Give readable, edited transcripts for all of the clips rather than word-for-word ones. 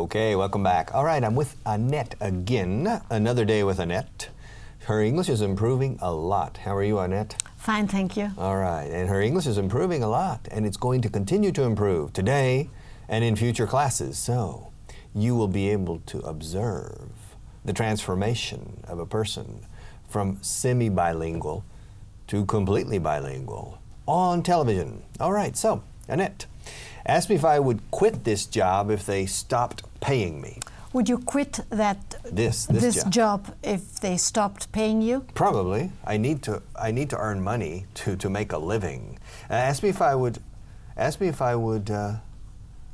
Okay, welcome back. All right, I'm with Annette again. Another day with Annette. Her English is improving a lot. How are you, Annette? Fine, thank you. All right, and her English is improving a lot, and it's going to continue to improve today and in future classes. So you will be able to observe the transformation of a person from semi-bilingual to completely bilingual on television. All right, so Annette asked me if I would quit this job if they stopped paying me. Would you quit this job if they stopped paying you? Probably. I need to earn money to make a living. Ask me if I would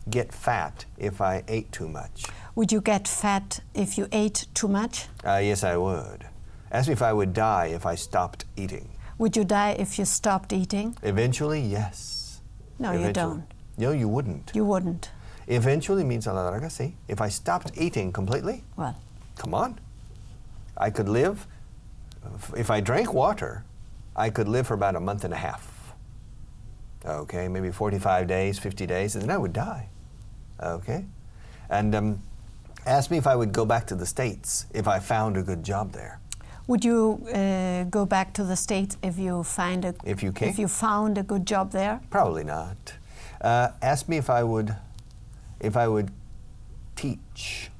get fat if I ate too much. Would you get fat if you ate too much? Yes, I would. Ask me if I would die if I stopped eating. Would you die if you stopped eating? Eventually, yes. No, Eventually. you don't. No, you wouldn't. You wouldn't. Eventually means a la larga, see? If I stopped eating completely, well, come on. I could live, if I drank water, I could live for about a month and a half. Okay, maybe 45 days, 50 days, and then I would die. Okay? And ask me if I would go back to the States if I found a good job there. Would you go back to the States if you found a good job there? Probably not. Ask me if I would teach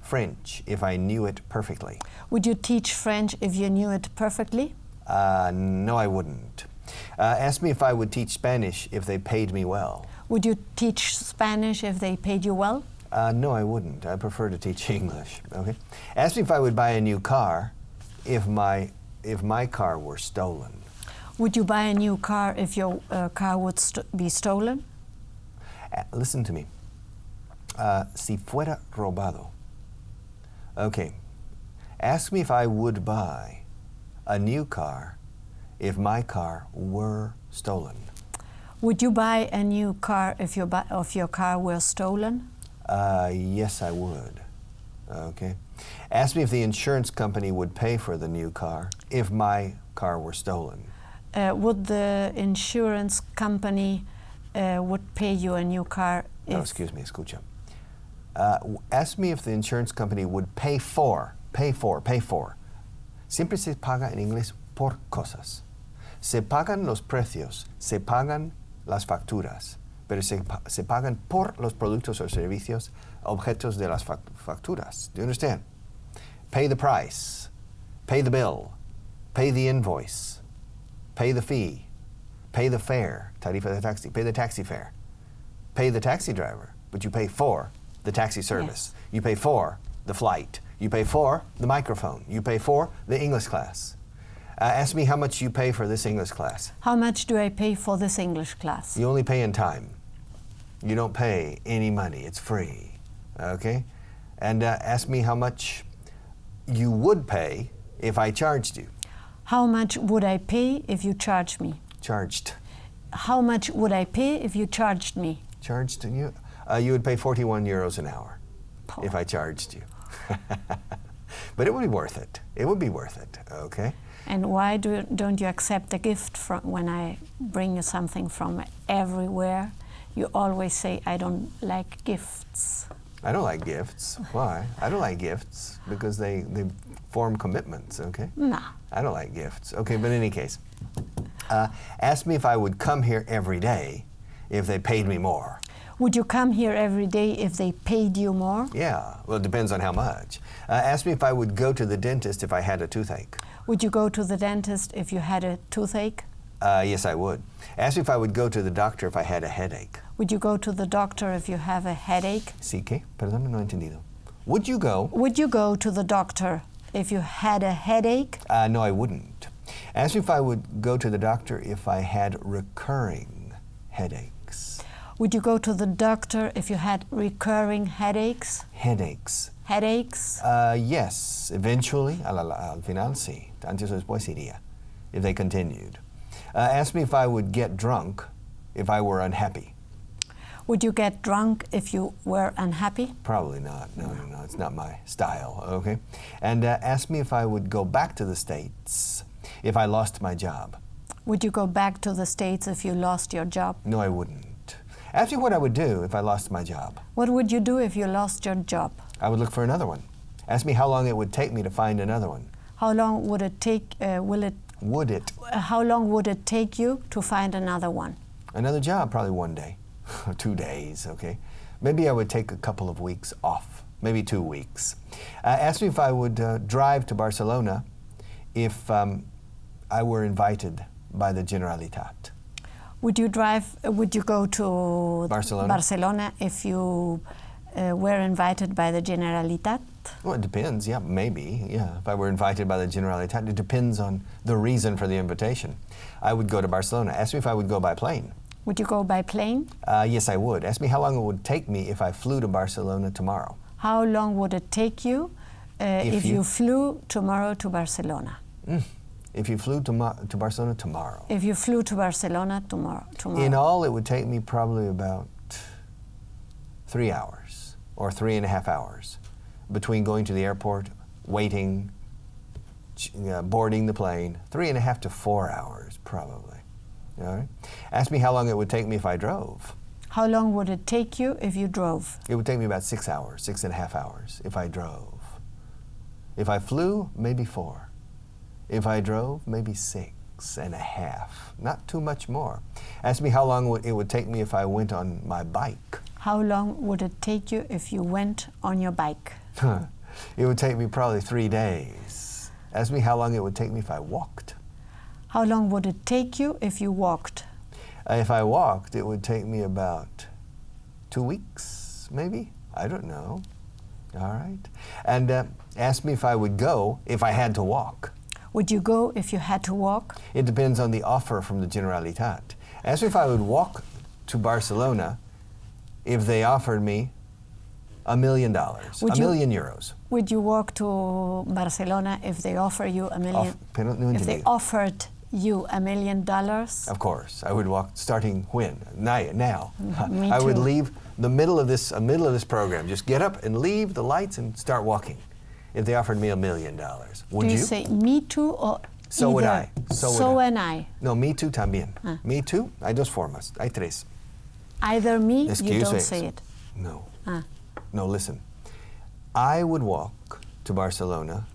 French if I knew it perfectly. Would you teach French if you knew it perfectly? No, I wouldn't. Ask me if I would teach Spanish if they paid me well. Would you teach Spanish if they paid you well? No, I wouldn't. I prefer to teach English. Okay. Ask me if I would buy a new car if my car were stolen. Would you buy a new car if your car would be stolen? Listen to me. Si fuera robado. Okay. Ask me if I would buy a new car if my car were stolen. Would you buy a new car if your car were stolen? Yes, I would. Okay. Ask me if the insurance company would pay for the new car if my car were stolen. Would the insurance company would pay you a new car if... No, excuse me, escucha. Ask me if the insurance company would pay for. Siempre se paga en inglés por cosas. Se pagan los precios, se pagan las facturas, pero se pagan por los productos o servicios, objetos de las facturas. Do you understand? Pay the price, pay the bill, pay the invoice, pay the fee, pay the fare, tarifa de taxi, pay the taxi fare, pay the taxi driver, but you pay for the taxi service. Yes. You pay for the flight. You pay for the microphone. You pay for the English class. Ask me how much you pay for this English class. How much do I pay for this English class? You only pay in time. You don't pay any money. It's free. Okay? And ask me how much you would pay if I charged you. How much would I pay if you charged me? Charged. How much would I pay if you charged me? Charged you? You would pay 41 euros an hour if I charged you. But it would be worth it. It would be worth it, okay? And why don't you accept a gift when I bring you something from everywhere? You always say, I don't like gifts. I don't like gifts. Why? I don't like gifts because they form commitments, okay? No. I don't like gifts. Okay, but in any case, ask me if I would come here every day if they paid me more. Would you come here every day if they paid you more? Yeah, well, it depends on how much. Ask me if I would go to the dentist if I had a toothache. Would you go to the dentist if you had a toothache? Yes, I would. Ask me if I would go to the doctor if I had a headache. Would you go to the doctor if you have a headache? Sí, ¿qué? Perdón, no he entendido. Would you go? Would you go to the doctor if you had a headache? No, I wouldn't. Ask me if I would go to the doctor if I had recurring headaches. Would you go to the doctor if you had recurring headaches? Headaches. Headaches? Yes, eventually, al final sí. Antes o después iría, if they continued. Ask me if I would get drunk if I were unhappy. Would you get drunk if you were unhappy? Probably not. No, it's not my style, okay? And ask me if I would go back to the States if I lost my job. Would you go back to the States if you lost your job? No, I wouldn't. Ask me what I would do if I lost my job. What would you do if you lost your job? I would look for another one. Ask me how long it would take me to find another one. How long would it take, how long would it take you to find another one? Another job, probably 1 day, 2 days, okay? Maybe I would take a couple of weeks off, maybe 2 weeks. Ask me if I would drive to Barcelona if I were invited by the Generalitat. Would you go to Barcelona if you were invited by the Generalitat? Well, it depends, yeah, maybe, yeah. If I were invited by the Generalitat, it depends on the reason for the invitation. I would go to Barcelona. Ask me if I would go by plane. Would you go by plane? Yes, I would. Ask me how long it would take me if I flew to Barcelona tomorrow. How long would it take you if you flew tomorrow to Barcelona? If you flew to Barcelona tomorrow. If you flew to Barcelona tomorrow. In all, it would take me probably about 3 hours or 3.5 hours between going to the airport, waiting, boarding the plane. 3.5 to 4 hours, probably. All right? Ask me how long it would take me if I drove. How long would it take you if you drove? It would take me about 6 hours, 6.5 hours if I drove. If I flew, maybe 4. If I drove, maybe 6.5. Not too much more. Ask me how long it would take me if I went on my bike. How long would it take you if you went on your bike? It would take me probably 3 days. Ask me how long it would take me if I walked. How long would it take you if you walked? If I walked, it would take me about 2 weeks, maybe? I don't know. All right. And ask me if I would go if I had to walk. Would you go if you had to walk? It depends on the offer from the Generalitat. Ask me if I would walk to Barcelona if they offered me $1 million, €1 million. Would you walk to Barcelona if they offer you $1 million? If they offered you $1 million? Of course, I would walk. Starting when? Now. Me I would too. leave the middle of this program. Just get up and leave the lights and start walking. If they offered me $1 million, would you? Do you say me too or So either? would I. So and I. No, me too también. Me too. Hay dos formas. Hay tres. Either me, Excuse you don't me. say it. No. No, listen. I would walk to Barcelona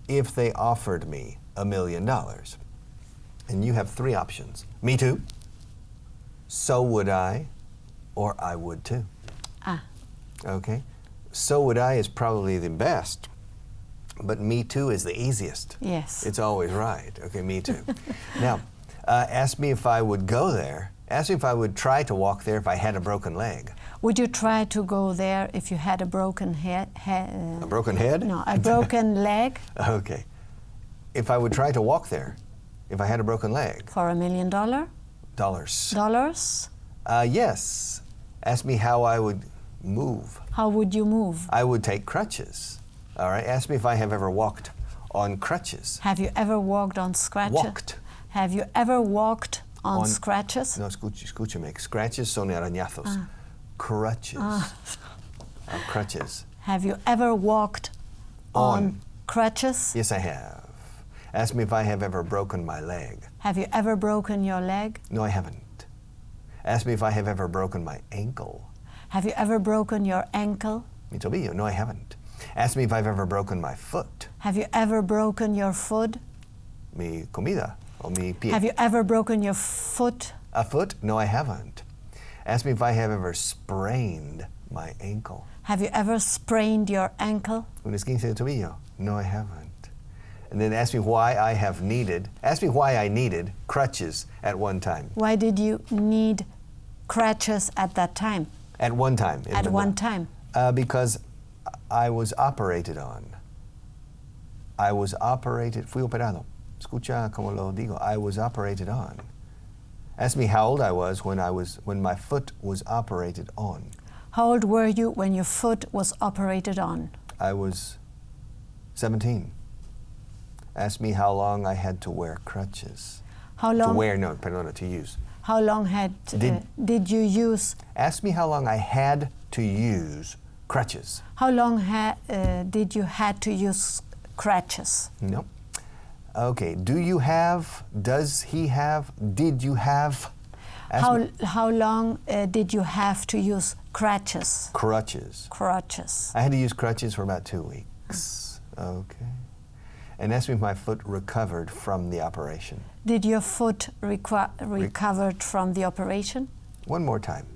if they offered me $1 million. And you have 3 options. Me too, so would I, or I would too. Okay? So would I is probably the best, but me too is the easiest. Yes. It's always right. Okay, me too. Now, ask me if I would go there. Ask me if I would try to walk there if I had a broken leg. Would you try to go there if you had a broken head? A broken head? No, a broken leg. Okay. If I would try to walk there, if I had a broken leg. For $1 million? Dollars. Yes. Ask me how I would move. How would you move? I would take crutches. All right. Ask me if I have ever walked on crutches. Have you ever walked on scratches? Walked. Have you ever walked on scratches? No, escúchame. Scratches son arañazos. Crutches. Crutches. Have you ever walked on crutches? Yes, I have. Ask me if I have ever broken my leg. Have you ever broken your leg? No, I haven't. Ask me if I have ever broken my ankle. Have you ever broken your ankle? Mi tobillo. No, I haven't. Ask me if I've ever broken my foot. Have you ever broken your foot? Mi comida o mi pie. Have you ever broken your foot? A foot? No, I haven't. Ask me if I have ever sprained my ankle. Have you ever sprained your ankle? Un esguince de tobillo? No, I haven't. And then ask me why I needed crutches at one time. Why did you need crutches at that time? At one time. At one time? Because I was operated on. Fui operado. Escucha como lo digo. I was operated on. Ask me how old I was when my foot was operated on. How old were you when your foot was operated on? I was 17. Ask me how long I had to wear crutches. How long? To use. How long did you use? Ask me how long I had to use crutches. How long did you had to use crutches? No. Okay. Do you have? Does he have? Did you have? How long did you have to use crutches? Crutches. Crutches. I had to use crutches for about 2 weeks. Okay. And asked me if my foot recovered from the operation. Did your foot recovered from the operation? One more time.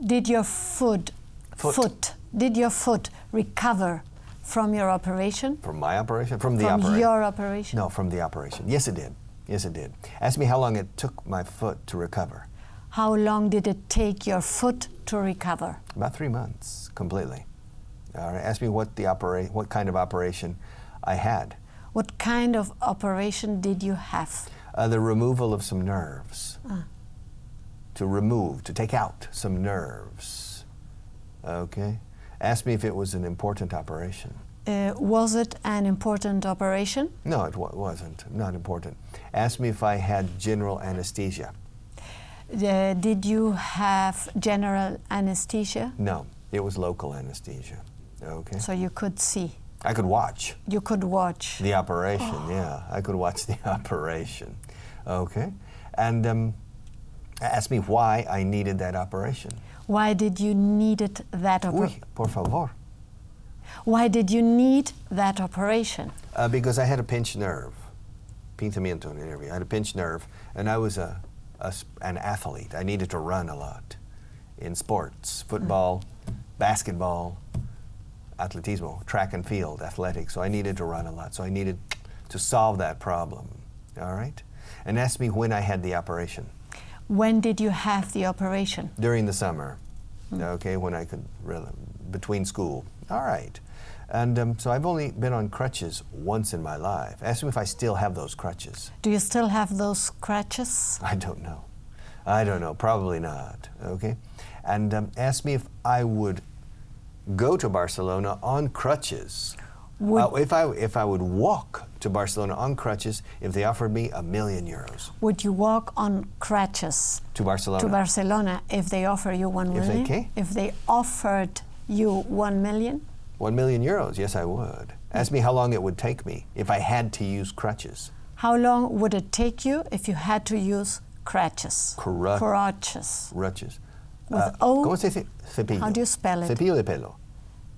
Did your did your foot recover from your operation? From my operation? From the From operation? your operation? No, from the operation. Yes, it did. Yes, it did. Asked me how long it took my foot to recover. How long did it take your foot to recover? About 3 months, completely. All right. Asked me what kind of operation I had. What kind of operation did you have? The removal of some nerves. To take out some nerves. Okay. Asked me if it was an important operation. Was it an important operation? No, it wasn't. Not important. Asked me if I had general anesthesia. Did you have general anesthesia? No, it was local anesthesia. Okay. So you could see. I could watch. You could watch. The operation, yeah. I could watch the operation. Okay. And asked me why I needed that operation. Why did you need that operation? Uy, por favor. Why did you need that operation? Because I had a pinched nerve. Pinzamiento nervio. I had a pinched nerve, and I was an athlete. I needed to run a lot in sports, football, basketball, atletismo, track and field, athletics. So I needed to run a lot. So I needed to solve that problem. All right? And asked me when I had the operation. When did you have the operation? During the summer. Okay, when I could really, between school. All right. And so I've only been on crutches once in my life. Asked me if I still have those crutches. Do you still have those crutches? I don't know. I don't know. Probably not. Okay. And asked me if I would go to Barcelona on crutches. If I would walk to Barcelona on crutches if they offered me €1 million. Would you walk on crutches to Barcelona? To Barcelona if they offer you 1 million? If they offered you 1 million? €1 million, yes, I would. Ask me how long it would take me if I had to use crutches. How long would it take you if you had to use crutches? Crutches. Crutches. With O? ¿Cómo se dice cepillo? How do you spell it? Cepillo de pelo.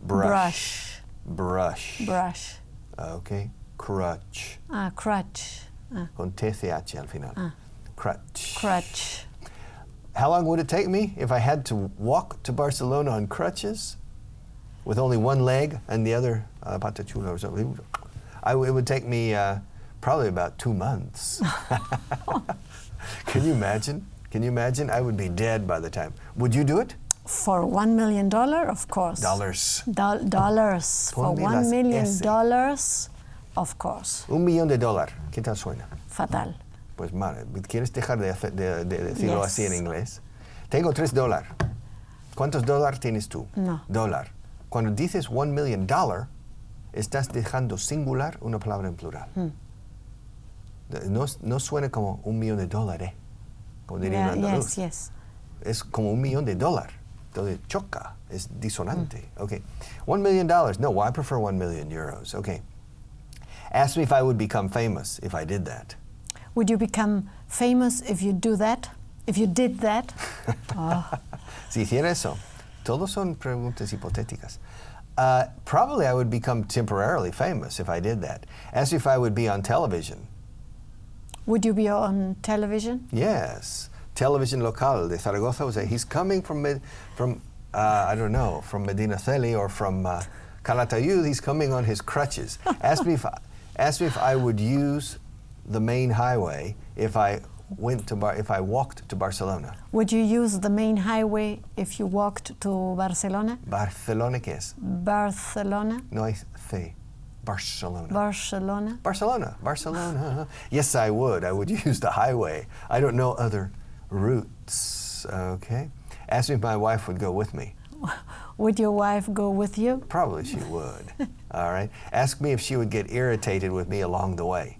Brush. Brush. Brush. Okay. Crutch. Crutch. Con TCH al final. Crutch. Crutch. How long would it take me if I had to walk to Barcelona on crutches with only one leg and the other pata chula or something? It would take me probably about 2 months. Can you imagine? Can you imagine? I would be dead by the time. Would you do it? For $1 million, of course. Dollars. Dollars. For $1 million, of course. $1 millón. ¿Qué tal suena? Fatal. Pues mal. ¿Quieres dejar de decirlo así en inglés? Tengo $3. ¿Cuántos dólares tienes tú? No. Dólar. Cuando dices $1 million, estás dejando singular una palabra en plural. No suena como $1 millón, como diría un andaluz. Yes. Es como $1 millón. Entonces choca, es disonante. Okay. $1 million. No, I prefer €1 million. Okay. Asked me if I would become famous if I did that. Would you become famous if you do that? If you did that? Si hiciera eso. Todos son preguntas hipotéticas. Probably I would become temporarily famous if I did that. Asked me if I would be on television. Would you be on television? Yes. Television local de Zaragoza was he's coming from I don't know, from Medina Celi or from Calatayud. He's coming on his crutches. Asked me if I would use the main highway if I walked to Barcelona. Would you use the main highway if you walked to Barcelona? Barcelona, ¿qué es? Barcelona. No hay C. Barcelona. Barcelona. Yes, I would. I would use the highway. I don't know other routes. Okay. Asked me if my wife would go with me. Would your wife go with you? Probably she would. All right. Asked me if she would get irritated with me along the way.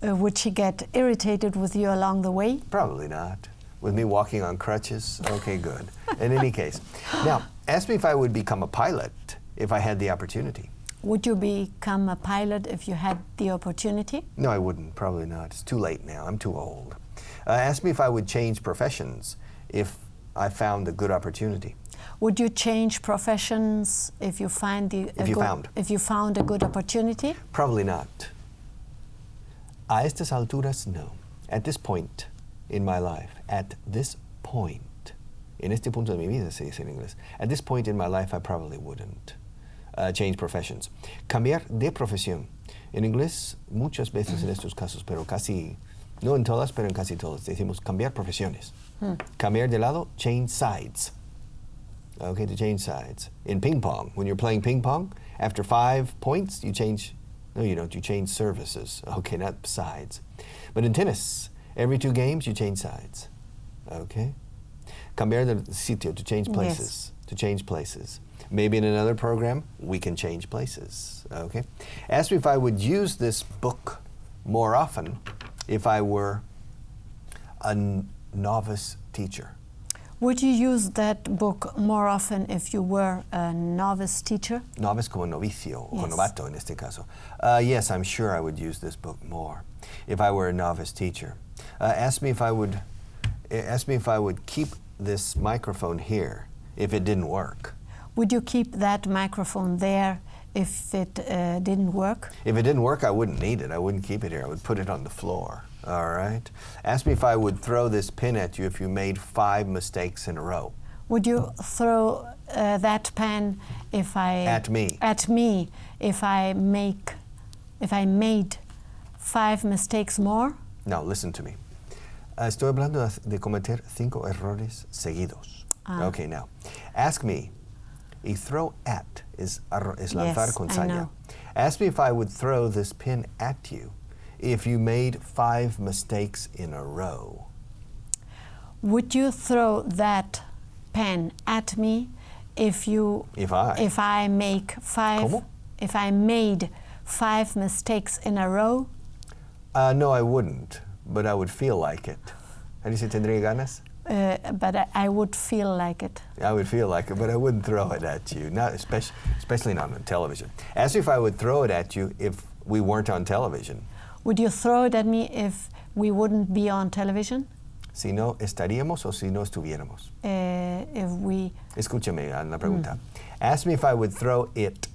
Would she get irritated with you along the way? Probably not. With me walking on crutches? Okay, good. In any case. Now, asked me if I would become a pilot if I had the opportunity. Would you become a pilot if you had the opportunity? No, I wouldn't. Probably not. It's too late now. I'm too old. Ask me if I would change professions if I found a good opportunity. Would you change professions if you found a good opportunity? Probably not. A estas alturas, no. At this point in my life, at this point, en este punto de mi vida se dice en inglés, at this point in my life I probably wouldn't change professions. Cambiar de profesión. En inglés muchas veces en estos casos, pero casi, no en todas, pero en casi todas, decimos cambiar profesiones. Cambiar de lado, change sides. Okay, to change sides. In ping pong, when you're playing ping pong, after 5 points, you change, no you don't, you change services. Okay, not sides. But in tennis, every 2 games, you change sides. Okay? Cambiar de sitio, to change places. Yes. To change places. Maybe in another program, we can change places. Okay? Ask me if I would use this book more often if I were a novice teacher. Would you use that book more often if you were a novice teacher? Novice como novicio, yes. O novato en este caso. Yes, I'm sure I would use this book more if I were a novice teacher. Ask me if I would keep this microphone here if it didn't work. Would you keep that microphone there if it didn't work? If it didn't work, I wouldn't need it. I wouldn't keep it here. I would put it on the floor. All right? Ask me if I would throw this pin at you if you made 5 mistakes in a row. Would you throw that pen if I... At me. At me, if I made 5 mistakes more? No, listen to me. Estoy hablando de cometer 5 errores seguidos. Okay, now. Ask me, y throw at is lanzar con saña. Ask me if I would throw this pin at you if you made 5 mistakes in a row. Would you throw that pen at me if I make 5 ¿Cómo? If I made 5 mistakes in a row? No, I wouldn't, but I would feel like it. How do you say tendría ganas? But I would feel like it. I would feel like it, but I wouldn't throw it at you, not especially not on television. Ask me if I would throw it at you if we weren't on television. Would you throw it at me if we wouldn't be on television? Si no estaríamos o si no estuviéramos. If we... Escúchame la pregunta. Ask me if I would throw it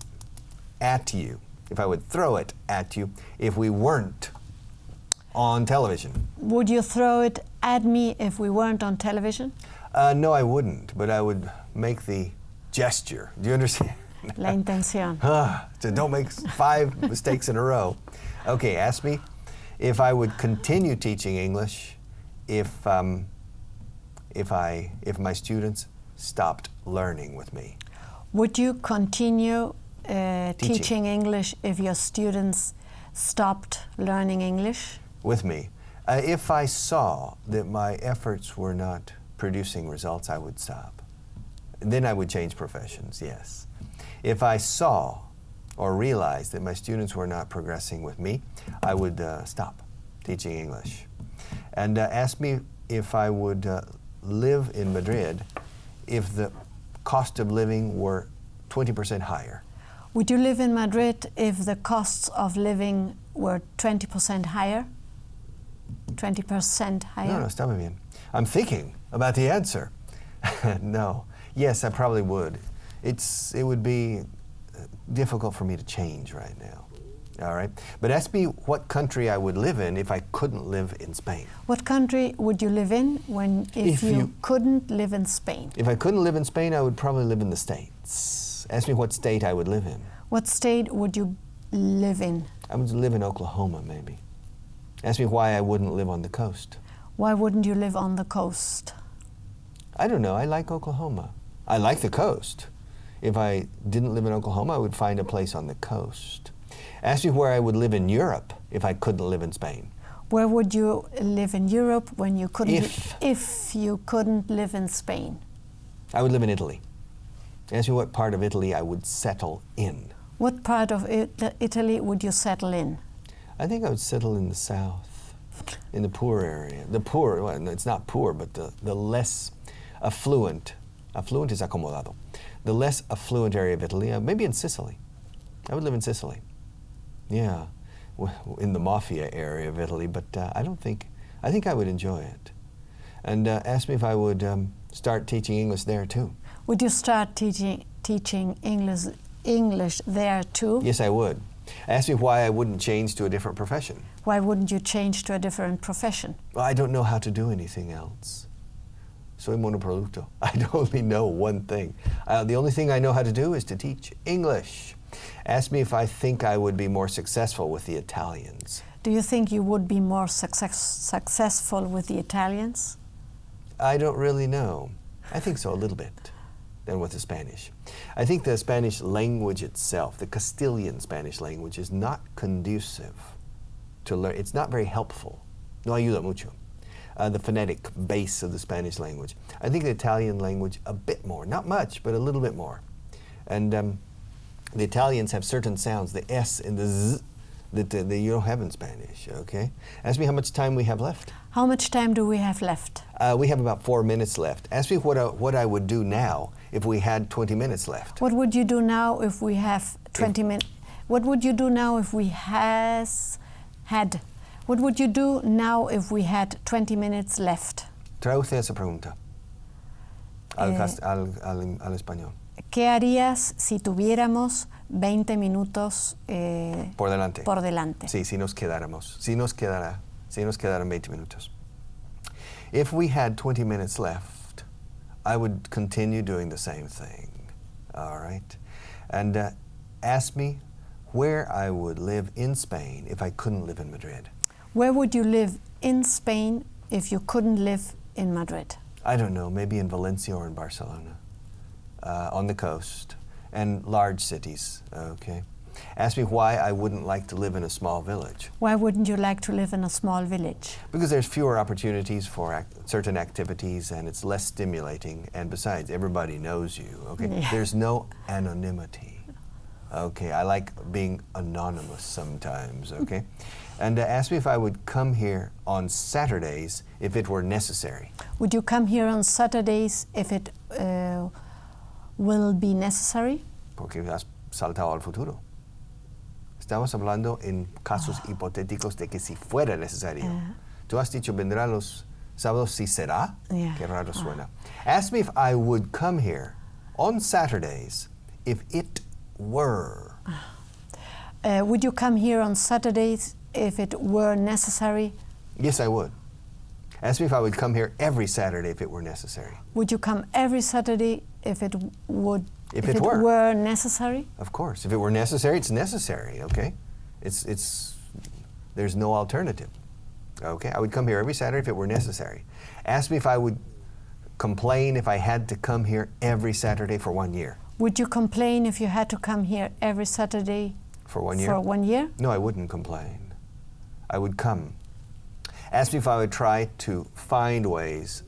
at you. If I would throw it at you if we weren't on television. Would you throw it at me if we weren't on television? No, I wouldn't, but I would make the gesture. Do you understand? La intención. So don't make 5 mistakes in a row. Okay, ask me if I would continue teaching English if my students stopped learning with me. Would you continue teaching English if your students stopped learning English? With me. If I saw that my efforts were not producing results, I would stop. Then I would change professions, yes. If I saw or realized that my students were not progressing with me, I would stop teaching English. And ask me if I would live in Madrid if the cost of living were 20% higher. Would you live in Madrid if the costs of living were 20% higher? 20% higher? No, está muy bien. I'm thinking about the answer. No. Yes, I probably would. It would be difficult for me to change right now. All right? But ask me what country I would live in if I couldn't live in Spain. What country would you live in if you couldn't live in Spain? If I couldn't live in Spain, I would probably live in the States. Ask me what state I would live in. What state would you live in? I would live in Oklahoma, maybe. Ask me why I wouldn't live on the coast. Why wouldn't you live on the coast? I don't know. I like Oklahoma. I like the coast. If I didn't live in Oklahoma, I would find a place on the coast. Ask me where I would live in Europe if I couldn't live in Spain. Where would you live in Europe when you couldn't if you couldn't live in Spain? I would live in Italy. Ask me what part of Italy I would settle in. What part of Italy would you settle in? I think I would settle in the south, in the poor area. The poor, well, it's not poor, but the less affluent. Affluent is acomodado. The less affluent area of Italy, maybe in Sicily. I would live in Sicily. Yeah, in the mafia area of Italy, but I don't think I think I would enjoy it. And asked me if I would start teaching English there too. Would you start teaching English there too? Yes, I would. Asked me why I wouldn't change to a different profession. Why wouldn't you change to a different profession? Well, I don't know how to do anything else. Soy monoproducto. I only know one thing. The only thing I know how to do is to teach English. Asked me if I think I would be more successful with the Italians. Do you think you would be more successful with the Italians? I don't really know. I think so a little bit than with the Spanish. I think the Spanish language itself, the Castilian Spanish language, is not conducive to learn. It's not very helpful. No ayuda mucho. The phonetic base of the Spanish language. I think the Italian language a bit more, not much, but a little bit more. And the Italians have certain sounds, the S and the Z, that you don't have in Spanish, okay? Ask me how much time we have left. How much time do we have left? We have about 4 minutes left. Ask me what I would do now if we had 20 minutes left. What would you do now if we have 20 minutes? What would you do now if we had? What would you do now if we had 20 minutes left? Traduce esa pregunta al español. ¿Qué harías si tuviéramos 20 minutos por delante? Por delante. Sí, si nos quedaran 20 minutos. If we had 20 minutes left, I would continue doing the same thing, all right? And ask me where I would live in Spain if I couldn't live in Madrid. Where would you live in Spain if you couldn't live in Madrid? I don't know, maybe in Valencia or in Barcelona, on the coast, and large cities, okay? Ask me why I wouldn't like to live in a small village. Why wouldn't you like to live in a small village? Because there's fewer opportunities for certain activities and it's less stimulating, and besides, everybody knows you, okay? Yeah. There's no anonymity, okay? I like being anonymous sometimes, okay? And ask me if I would come here on Saturdays if it were necessary. Would you come here on Saturdays if it will be necessary? Porque has saltado al futuro. Estamos hablando en casos hipotéticos de que si fuera necesario. Tú has dicho vendrá los sábados si será. Yeah. Qué raro suena. Ask me if I would come here on Saturdays if it were. Would you come here on Saturdays if it were necessary? Yes, I would. Ask me if I would come here every Saturday if it were necessary. Would you come every Saturday if it were necessary? Of course. If it were necessary, it's necessary, okay? There's no alternative, okay? I would come here every Saturday if it were necessary. Ask me if I would complain if I had to come here every Saturday for 1 year. Would you complain if you had to come here every Saturday for 1 year? For 1 year? No, I wouldn't complain. I would come. Ask me if I would try to find ways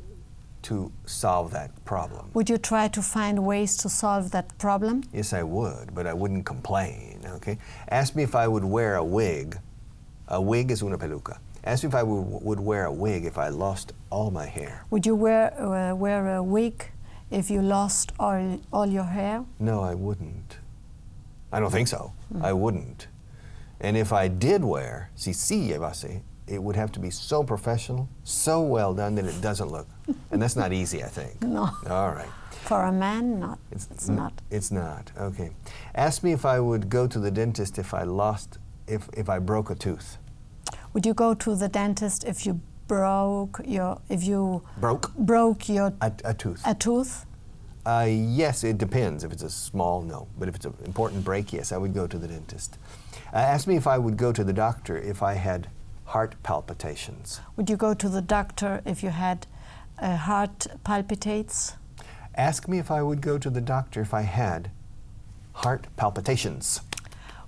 to solve that problem. Would you try to find ways to solve that problem? Yes, I would, but I wouldn't complain, okay? Ask me if I would wear a wig. A wig is una peluca. Ask me if I would wear a wig if I lost all my hair. Would you wear a wig if you lost all your hair? No, I wouldn't. I don't think so. I wouldn't. And if I did wear, si llevase, it would have to be so professional, so well done that it doesn't look. And that's not easy, I think. No. All right. For a man, not. It's not. It's not, okay. Ask me if I would go to the dentist if I broke a tooth. Would you go to the dentist if you broke your a tooth? A tooth? Yes, it depends. If it's a small, no. But if it's an important break, yes, I would go to the dentist. Ask me if I would go to the doctor if I had heart palpitations. Would you go to the doctor if you had heart palpitates? Ask me if I would go to the doctor if I had heart palpitations.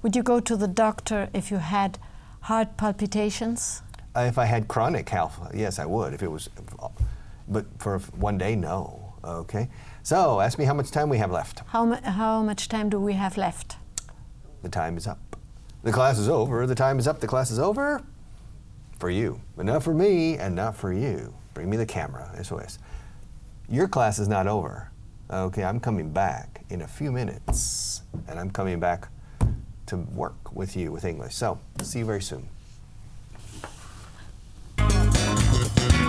Would you go to the doctor if you had heart palpitations? If I had chronic health, yes, I would. If it was, but for 1 day, no. Okay. So, ask me how much time we have left. How much time do we have left? The time is up. The class is over. The time is up. The class is over. For you, but not for me and not for you. Bring me the camera, eso es. Your class is not over. Okay, I'm coming back in a few minutes, and I'm coming back to work with you with English. So, see you very soon.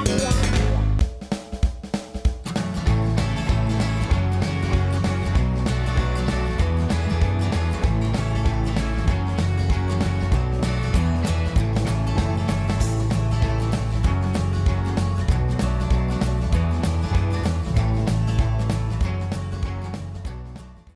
Bye.